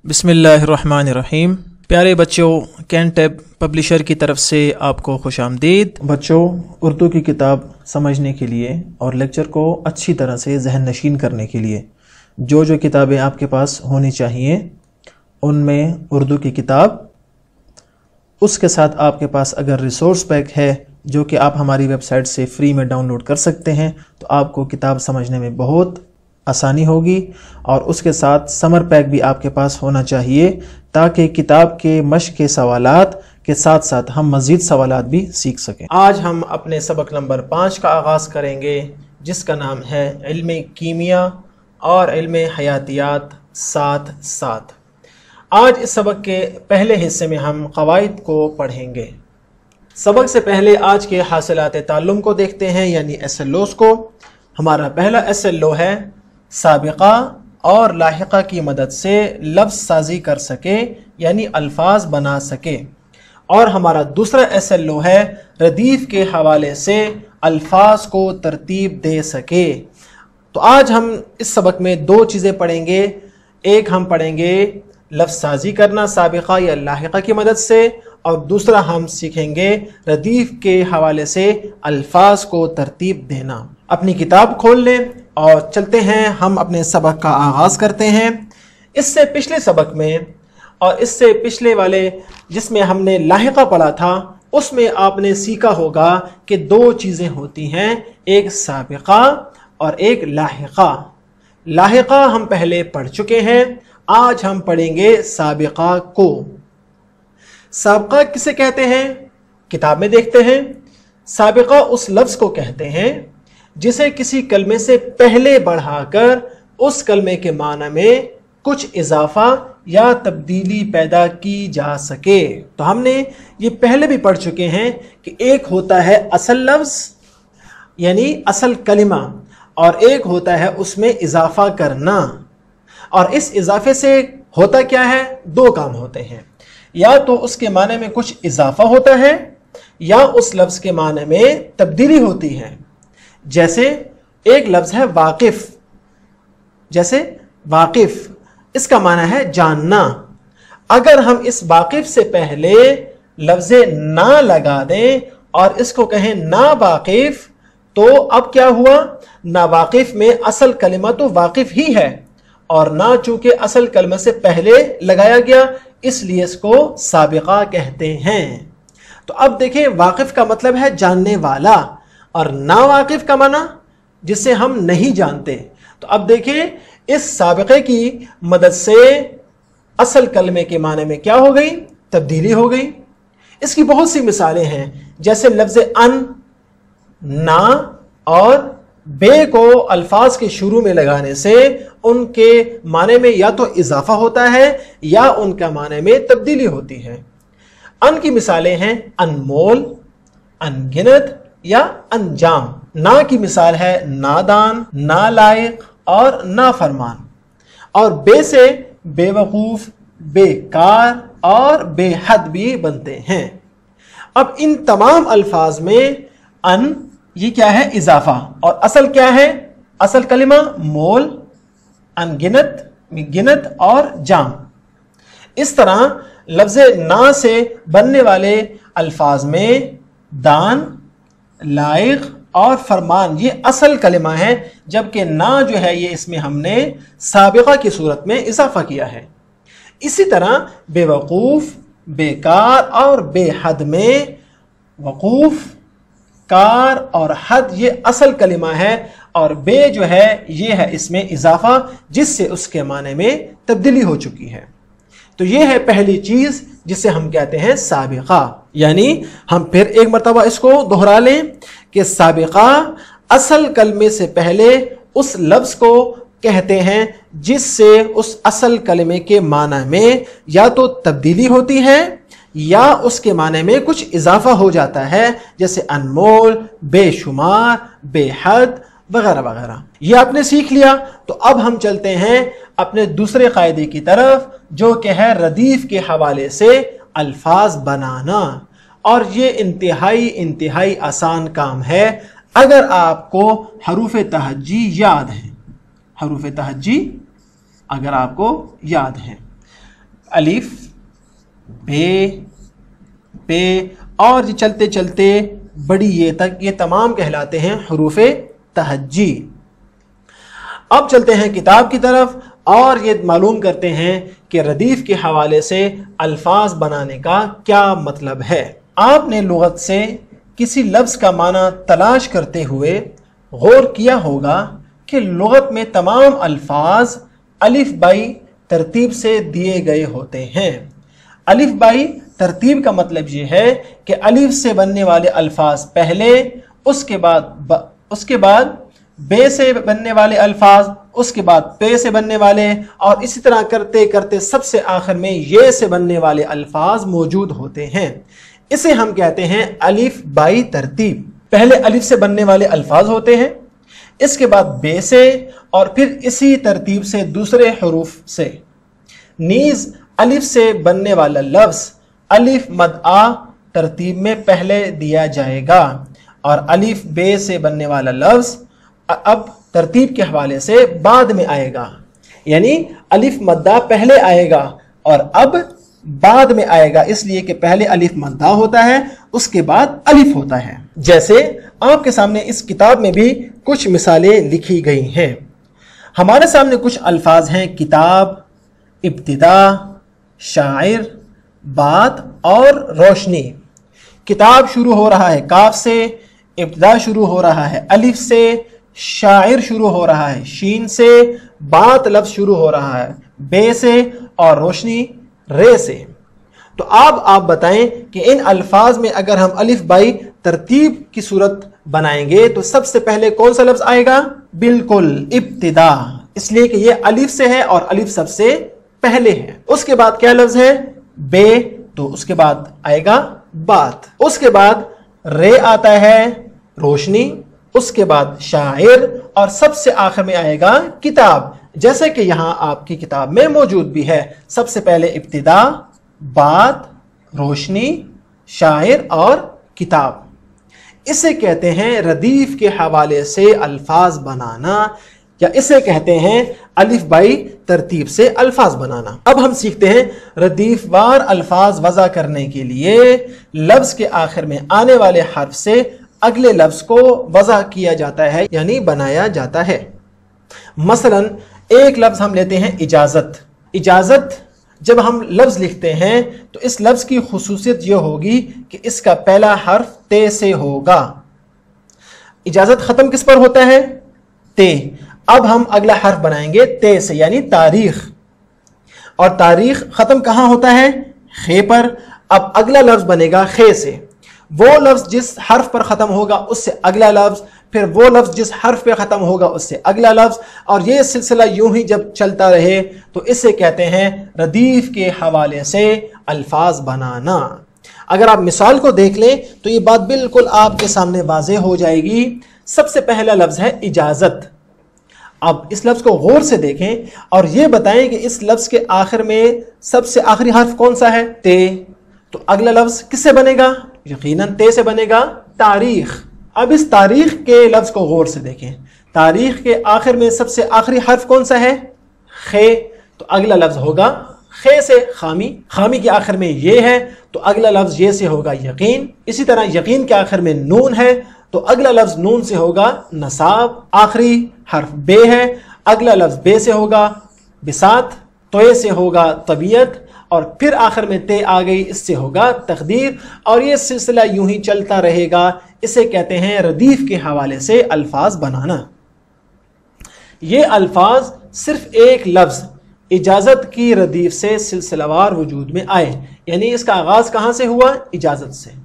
बिस्मिल्लाहिर्रहमानिर्रहीम। प्यारे बच्चों, कैनटैब पब्लिशर की तरफ से आपको खुश आमदीद। बच्चों, उर्दू की किताब समझने के लिए और लेक्चर को अच्छी तरह से जहन नशीन करने के लिए जो जो किताबें आपके पास होनी चाहिए उनमें उर्दू की किताब, उसके साथ आपके पास अगर रिसोर्स पैक है जो कि आप हमारी वेबसाइट से फ्री में डाउनलोड कर सकते हैं तो आपको किताब समझने में बहुत आसानी होगी। और उसके साथ समर पैक भी आपके पास होना चाहिए ताकि किताब के मश्क के सवालात के साथ साथ हम मज़ीद सवालात भी सीख सकें। आज हम अपने सबक नंबर 5 का आगाज़ करेंगे जिसका नाम है इल्म कीमिया और इल्म हयातियात साथ साथ। आज इस सबक के पहले हिस्से में हम क़वाइद को पढ़ेंगे। सबक से पहले आज के हासिलात ताल्लुम को देखते हैं, यानी SLOs को। हमारा पहला SLO है साबिक़ा और लाहिक़ा की मदद से लफ्ज़ साजी कर सके, यानी अल्फाज बना सके। और हमारा दूसरा SLO है रदीफ़ के हवाले से अल्फाज को तरतीब दे सके। तो आज हम इस सबक में दो चीज़ें पढ़ेंगे। एक हम पढ़ेंगे लफ्ज़ साजी करना साबिक़ा या लाहिक़ा की मदद से, और दूसरा हम सीखेंगे रदीफ़ के हवाले से अल्फाज को तरतीब देना। अपनी किताब खोल लें और चलते हैं, हम अपने सबक का आगाज़ करते हैं। इससे पिछले सबक में और इससे पिछले वाले जिसमें हमने लाहिक़ा पढ़ा था उसमें आपने सीखा होगा कि दो चीज़ें होती हैं, एक साबिक़ा और एक लाहिक़ा। लाहिक़ा हम पहले पढ़ चुके हैं, आज हम पढ़ेंगे साबिक़ा को। साबिक़ा किसे कहते हैं, किताब में देखते हैं। साबिक़ा उस लफ्ज़ को कहते हैं जिसे किसी कलमे से पहले बढ़ाकर उस कलमे के माना में कुछ इजाफा या तब्दीली पैदा की जा सके। तो हमने ये पहले भी पढ़ चुके हैं कि एक होता है असल लफ्ज़ यानी असल कलिमा, और एक होता है उसमें इजाफा करना। और इस इजाफे से होता क्या है, दो काम होते हैं। या तो उसके माने में कुछ इजाफा होता है या उस लफ्ज़ के माने में तब्दीली होती है। जैसे एक लफ्ज़ है वाकिफ़, जैसे वाकिफ़ इसका माना है जानना। अगर हम इस वाकिफ़ से पहले लफ्ज़ ना लगा दें और इसको कहें ना वाकिफ़, तो अब क्या हुआ, ना वाकिफ़ में असल कलिमा तो वाकिफ़ ही है और ना चूंकि असल कलिमा से पहले लगाया गया इसलिए इसको साबिक़ा कहते हैं। तो अब देखें, वाकिफ़ का मतलब है जानने वाला और ना वाकिफ़ का माना जिसे हम नहीं जानते। तो अब देखें, इस साबिक़े की मदद से असल कलमे के माने में क्या हो गई, तब्दीली हो गई। इसकी बहुत सी मिसालें हैं, जैसे लफ्ज़ अन, ना और बे को अल्फाज के शुरू में लगाने से उनके माने में या तो इजाफा होता है या उनका माने में तब्दीली होती है। अन की मिसालें हैं अनमोल, अनगिनत या अंजाम। ना की मिसाल है नादान, नालायक और नाफरमान। और बे से बेवकूफ़, बेकार और बेहद भी बनते हैं। अब इन तमाम अल्फाज में अन ये क्या है, इजाफा, और असल क्या है, असल कलिमा मोल, अनगिनत, गिनत और जाम। इस तरह लफ्ज़ ना से बनने वाले अल्फाज में दान, लायक और फरमान ये असल कलिमा है, जबकि ना जो है ये इसमें हमने साबिक़ा की सूरत में इजाफा किया है। इसी तरह बेवकूफ़, बेकार और बेहद में वकूफ़, कार और हद ये असल कलिमा है और बे जो है ये है इसमें इजाफा जिससे उसके माने में तब्दीली हो चुकी है। तो ये है पहली चीज़ जिसे हम कहते हैं साबिक़ा। यानी हम फिर एक मरतबा इसको दोहरा लें कि साबिक़ा असल कलमे से पहले उस लफ्ज़ को कहते हैं जिससे उस असल कलमे के माना में या तो तब्दीली होती है या उसके माने में कुछ इजाफा हो जाता है, जैसे अनमोल, बेशुमार, बेहद वगैरह वगैरह। ये आपने सीख लिया। तो अब हम चलते हैं अपने दूसरे कायदे की तरफ जो कि है रदीफ़ के हवाले से अल्फाज बनाना। और ये इंतहाई आसान काम है अगर आपको हरूफ तहज्जी याद है। हरूफ तहज्जी अगर आपको याद है अलिफ, बे, पे और चलते चलते बड़ी ये तक, ये तमाम कहलाते हैं हरूफ तहज्जी। अब चलते हैं किताब की तरफ और ये मालूम करते हैं कि रदीफ के हवाले से अल्फाज बनाने का क्या मतलब है। आपने लुगत से किसी लफ्ज़ का माना तलाश करते हुए गौर किया होगा कि लुगत में तमाम अल्फाज अलिफ बाई तरतीब से दिए गए होते हैं। अलिफ बाई तरतीब का मतलब ये है कि अलिफ से बनने वाले अल्फाज पहले, उसके बाद बे से बनने वाले अल्फाज, उसके बाद पे से बनने वाले, और इसी तरह करते करते सबसे आखिर में ये से बनने वाले अल्फाज मौजूद होते हैं। इसे हम कहते हैं अलिफ बाई तरतीब। पहले अलिफ से बनने वाले अल्फाज होते हैं, इसके बाद बे से, और फिर इसी तरतीब से दूसरे हरूफ से। नीज अलिफ से बनने वाला लफ्ज़ अलिफ मद आ तरतीब में पहले दिया जाएगा, और अलिफ बे से बनने वाला लफ्ज़ अब तरतीब के हवाले से बाद में आएगा। यानी अलिफ मद्दा पहले आएगा और अब बाद में आएगा, इसलिए कि पहले अलिफ मद्दा होता है, उसके बाद अलिफ होता है। जैसे आपके सामने इस किताब में भी कुछ मिसालें लिखी गई हैं। हमारे सामने कुछ अल्फाज हैं किताब, इब्तिदा, शायर, बात और रोशनी। किताब शुरू हो रहा है काफ से, इब्तिदा शुरू हो रहा है अलिफ से, शायर शुरू हो रहा है शीन से, बात लफ्ज़ शुरू हो रहा है बे से, और रोशनी रे से। तो अब आप बताएं कि इन अल्फाज में अगर हम अलिफ बाई तरतीब की सूरत बनाएंगे तो सबसे पहले कौन सा लफ्ज़ आएगा? बिल्कुल इब्तिदा, इसलिए कि ये अलिफ से है और अलिफ सबसे पहले है। उसके बाद क्या लफ्ज़ है? बे, तो उसके बाद आएगा बात। उसके बाद रे आता है रोशनी, उसके बाद शायर, और सबसे आखिर में आएगा किताब, जैसे कि यहां आपकी किताब में मौजूद भी है। सबसे पहले इब्तिदा, बात, रोशनी, शायर और किताब। इसे कहते हैं रदीफ के हवाले से अल्फाज बनाना, या इसे कहते हैं अलिफ बाई तरतीब से अल्फाज बनाना। अब हम सीखते हैं रदीफ वार अल्फाज वज़ा करने के लिए लफ्ज़ के आखिर में आने वाले हर्फ से अगले लफ्ज़ को वज़ा किया जाता है, यानी बनाया जाता है। मसलन एक लफ्ज़ हम लेते हैं इजाज़त। इजाज़त जब हम लफ्ज़ लिखते हैं तो इस लफ्ज़ की खुसूसियत यह होगी कि इसका पहला हर्फ ते से होगा। इजाज़त ख़त्म किस पर होता है? ते। अब हम अगला हर्फ बनाएंगे ते से, यानी तारीख, और तारीख ख़त्म कहाँ होता है? खे पर। अब अगला लफ्ज़ बनेगा खे से। वो लफ्ज़ जिस हर्फ पर ख़त्म होगा उससे अगला लफ्ज़, फिर वो लफ्ज़ जिस हर्फ पे ख़त्म होगा उससे अगला लफ्ज़, और ये सिलसिला यूं ही जब चलता रहे तो इसे कहते हैं रदीफ के हवाले से अल्फाज बनाना। अगर आप मिसाल को देख लें तो ये बात बिल्कुल आपके सामने वाज़ेह हो जाएगी। सबसे पहला लफ्ज़ है इजाज़त। अब इस लफ्ज़ को गौर से देखें और ये बताएं कि इस लफ्ज़ के आखिर में सबसे आखिरी हर्फ कौन सा है? ते। तो अगला लफ्ज़ किससे बनेगा? यकीनन ते से बनेगा, तारीख। अब इस तारीख के लफ्ज़ को गौर से देखें। तारीख के आखिर में सबसे आखिरी हर्फ कौन सा है? खे। तो अगला लफ्ज़ होगा खे से खामी। खामी के आखिर में ये है तो अगला लफ्ज़ ये से होगा यकीन। इसी तरह यकीन के आखिर में नून है तो अगला लफ्ज़ नून से होगा नसाब। आखिरी हर्फ बे है, अगला लफ्ज़ बे से होगा बिसात। तोए से होगा तबीयत, और फिर आखिर में ते आ गई, इससे होगा तकदीर। और ये सिलसिला यूं ही चलता रहेगा। इसे कहते हैं रदीफ के हवाले से अल्फाज बनाना। ये अल्फाज सिर्फ एक लफ्ज़ इजाज़त की रदीफ से सिलसिलावार वजूद में आए, यानी इसका आगाज़ कहाँ से हुआ? इजाज़त से।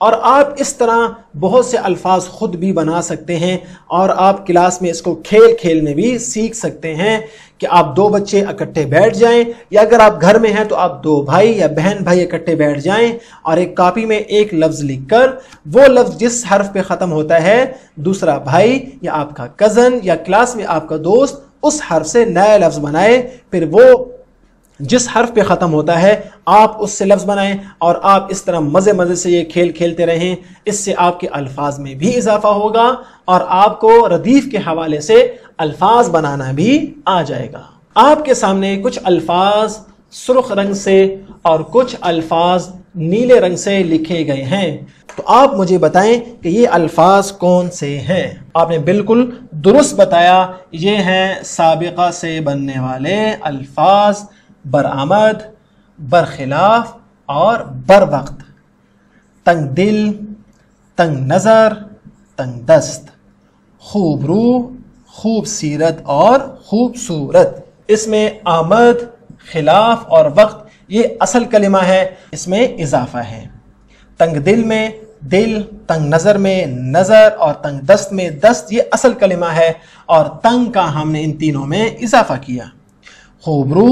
और आप इस तरह बहुत से अल्फाज खुद भी बना सकते हैं, और आप क्लास में इसको खेल खेल में भी सीख सकते हैं कि आप दो बच्चे इकट्ठे बैठ जाएं, या अगर आप घर में हैं तो आप दो भाई या बहन भाई इकट्ठे बैठ जाएं और एक कॉपी में एक लफ्ज़ लिखकर वो लफ्ज़ जिस हर्फ पे ख़त्म होता है दूसरा भाई या आपका कज़न या क्लास में आपका दोस्त उस हर्फ से नया लफ्ज़ बनाए, फिर वो जिस हर्फ पे ख़त्म होता है आप उससे लफ्ज़ बनाएं, और आप इस तरह मज़े मज़े से ये खेल खेलते रहें। इससे आपके अल्फाज में भी इजाफा होगा और आपको रदीफ के हवाले से अल्फाज बनाना भी आ जाएगा। आपके सामने कुछ अल्फाज سرخ رنگ سے اور کچھ الفاظ نیلے رنگ سے لکھے گئے ہیں۔ تو آپ مجھے بتائیں کہ یہ الفاظ کون سے ہیں؟ آپ نے بالکل درست بتایا، یہ ہیں سابقہ سے بننے والے الفاظ: برآمد، برخلاف اور بر وقت، تنگ دل، تنگ نظر، تنگ دست، خوب رو، خوب سیرت اور خوبصورت۔ اس میں آمد، خلاف اور وقت یہ اصل کلمہ ہے، اس میں اضافہ ہے۔ تنگ دل میں دل، تنگ نظر میں نظر اور تنگ دست میں دست یہ اصل کلمہ ہے، اور تنگ کا ہم نے ان تینوں میں اضافہ کیا۔ خوب رو،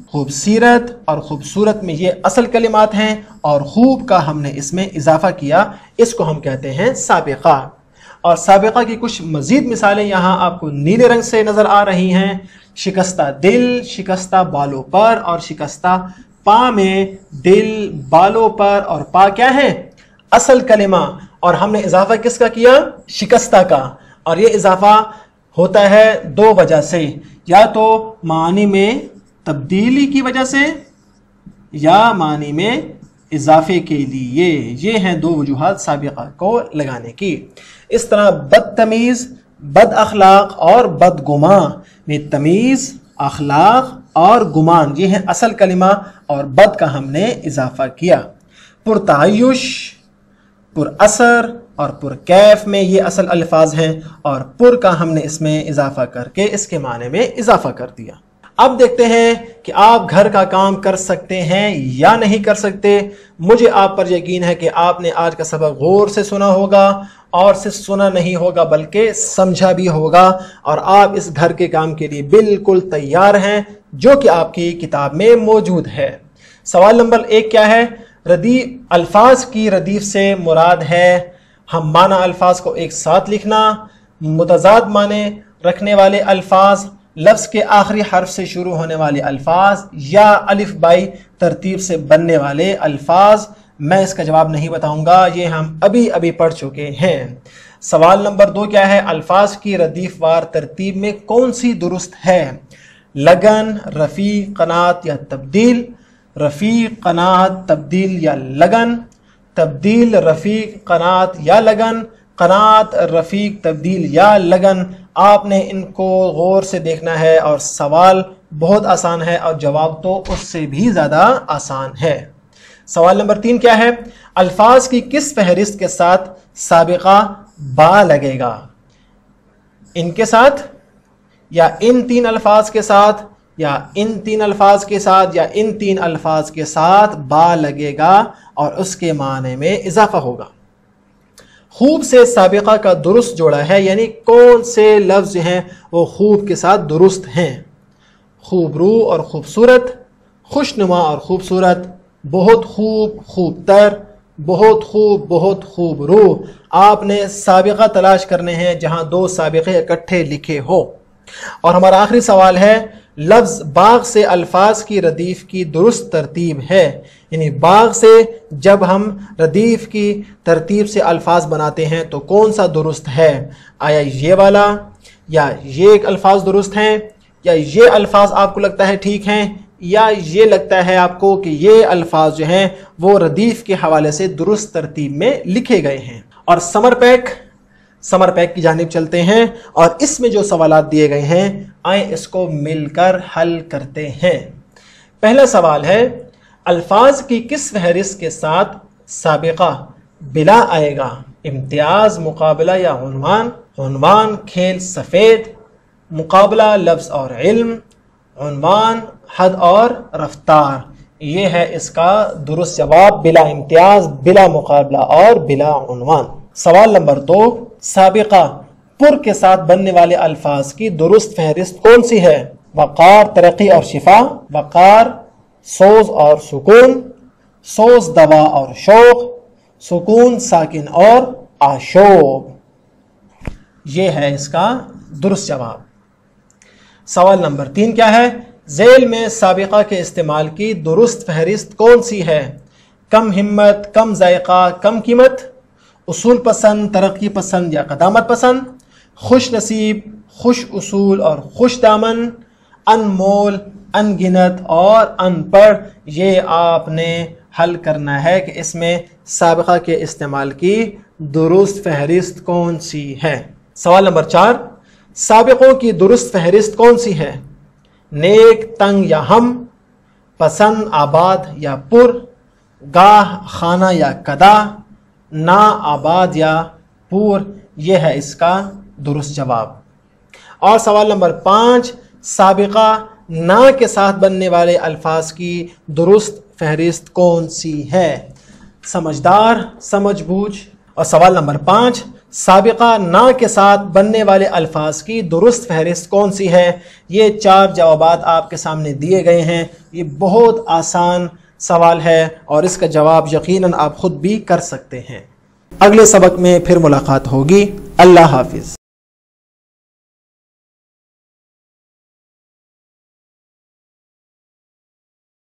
خوب سیرت اور خوبصورت میں یہ اصل کلمات ہیں، اور خوب کا ہم نے اس میں اضافہ کیا، اس کو ہم کہتے ہیں سابقہ۔ اور سابقہ کی کچھ مزید مثالیں یہاں آپ کو نیلے رنگ سے نظر آ رہی ہیں: شکستہ دل، شکستہ بالوں پر اور شکستہ پا میں دل، بالوں پر اور پا کیا ہے؟ اصل کلمہ، اور ہم نے اضافہ کس کا کیا؟ شکستہ کا۔ اور یہ اضافہ ہوتا ہے دو وجہ سے، یا تو معنی میں تبدیلی کی وجہ سے یا معنی میں اضافے کے لیے۔ یہ ہیں دو وجوہات سابقہ کو لگانے کی۔ اس طرح بدتمیز، بد اخلاق اور بدگمان میں تمیز، اخلاق اور گمان یہ ہیں اصل کلمہ، اور بد کا ہم نے اضافہ کیا۔ پرتعیش، پر اثر اور پر کیف میں یہ اصل الفاظ ہیں، اور پر کا ہم نے اس میں اضافہ کر کے اس کے معنی میں اضافہ کر دیا۔ اب دیکھتے ہیں کہ آپ گھر کا کام کر سکتے ہیں یا نہیں کر سکتے۔ مجھے آپ پر یقین ہے کہ آپ نے آج کا سبق غور سے سنا ہوگا، اور صرف سنا نہیں ہوگا بلکہ سمجھا بھی ہوگا، اور آپ اس گھر کے کام کے لیے بالکل تیار ہیں جو کہ آپ کی کتاب میں موجود ہے۔ سوال نمبر 1 کیا ہے؟ ردیف، الفاظ کی ردیف سے مراد ہے ہم معنی الفاظ کو ایک ساتھ لکھنا، متضاد معنی رکھنے والے الفاظ، لفظ کے آخری حرف سے شروع ہونے والے الفاظ، یا الف بائی ترتیب سے بننے والے الفاظ۔ میں اس کا جواب نہیں بتاؤں گا، یہ ہم ابھی پڑھ چکے ہیں۔ سوال نمبر 2 کیا ہے؟ الفاظ کی ردیف وار ترتیب میں کون سی درست ہے؟ لگن، رفیع، قناعت یا تبدیل؟ رفیع، قناعت، تبدیل یا لگن؟ تبدیل، رفیع، قناعت یا لگن؟ قناعت، رفیع، تبدیل یا لگن؟ آپ نے ان کو غور سے دیکھنا ہے، اور سوال بہت آسان ہے اور جواب تو اس سے بھی زیادہ آسان ہے۔ سوال نمبر 3 کیا ہے؟ الفاظ کی کس فہرست کے ساتھ سابقہ با لگے گا؟ ان کے ساتھ، یا ان 3 الفاظ کے ساتھ، یا ان 3 الفاظ کے ساتھ، یا ان 3 الفاظ کے ساتھ با لگے گا اور اس کے معنی میں اضافہ ہوگا۔ خوب سے سابقہ کا درست جوڑا ہے، یعنی کون سے لفظ ہیں وہ خوب کے ساتھ درست ہیں؟ خوب رو اور خوبصورت، خوشنما اور خوبصورت، بہت خوب، خوب تر، بہت خوب، بہت خوب رو۔ آپ نے سابقہ تلاش کرنے ہیں جہاں 2 سابقے اکٹھے لکھے ہو۔ اور ہمارا آخری سوال ہے، لفظ باغ سے الفاظ کی ردیف کی درست ترتیب ہے، یعنی باغ سے جب ہم ردیف کی ترتیب سے الفاظ بناتے ہیں تو کون سا درست ہے؟ آیا یہ والا، یا یہ الفاظ درست ہیں، یا یہ الفاظ آپ کو لگتا ہے ٹھیک ہیں، یا یہ لگتا ہے آپ کو کہ یہ الفاظ جو ہیں وہ ردیف کے حوالے سے درست ترتیب میں لکھے گئے ہیں؟ اور سمر پیک کی جانب چلتے ہیں، اور اس میں جو سوالات دیے گئے ہیں آئیں اس کو مل کر حل کرتے ہیں۔ پہلا سوال ہے، الفاظ کی کس فہرست کے ساتھ سابقہ بلا آئے گا؟ امتیاز، مقابلہ یا عنوان؟ عنوان کھیل سفید، مقابلہ لفظ اور علم، عنوان حد اور رفتار۔ یہ ہے اس کا درست جواب، بلا امتیاز، بلا مقابلہ اور بلا عنوان۔ سوال نمبر 2، سابقہ پر کے ساتھ بننے والے الفاظ کی درست فہرست کون سی ہے؟ وقار، ترقی اور شفا، وقار، سوز اور سکون، سوز دوا اور شوق، سکون ساکن اور آشوب۔ یہ ہے اس کا درست جواب۔ سوال نمبر 3 کیا ہے؟ ذیل میں سابقہ کے استعمال کی درست فہرست کون سی ہے؟ کم ہمت، کم ذائقہ، کم قیمت، اصول پسند، ترقی پسند یا قدامت پسند، خوش نصیب، خوش اصول اور خوش دامن، انمول، انگنت اور ان پڑھ، یہ آپ نے حل کرنا ہے کہ اس میں سابقہ کے استعمال کی درست فہرست کون سی ہے۔ سوال نمبر 4، سابقوں کی درست فہرست کون سی ہے؟ نیک، تنگ یا ہم، پسند، آباد یا پر، گاہ، خانہ یا کدا، نا، آباد یا پور، یہ ہے اس کا درست جواب۔ اور سوال نمبر 5، سابقہ نا کے ساتھ بننے والے الفاظ کی درست فہرست کون سی ہے؟ سمجھدار، سمجھ بوجھ۔ اور سوال نمبر 5، سابقہ نا کے ساتھ بننے والے الفاظ کی درست فہرست کون سی ہے؟ یہ 4 جوابات آپ کے سامنے دیے گئے ہیں۔ یہ بہت آسان سوال ہے اور اس کا جواب یقیناً آپ خود بھی کر سکتے ہیں۔ اگلے سبق میں پھر ملاقات ہوگی۔ اللہ حافظ۔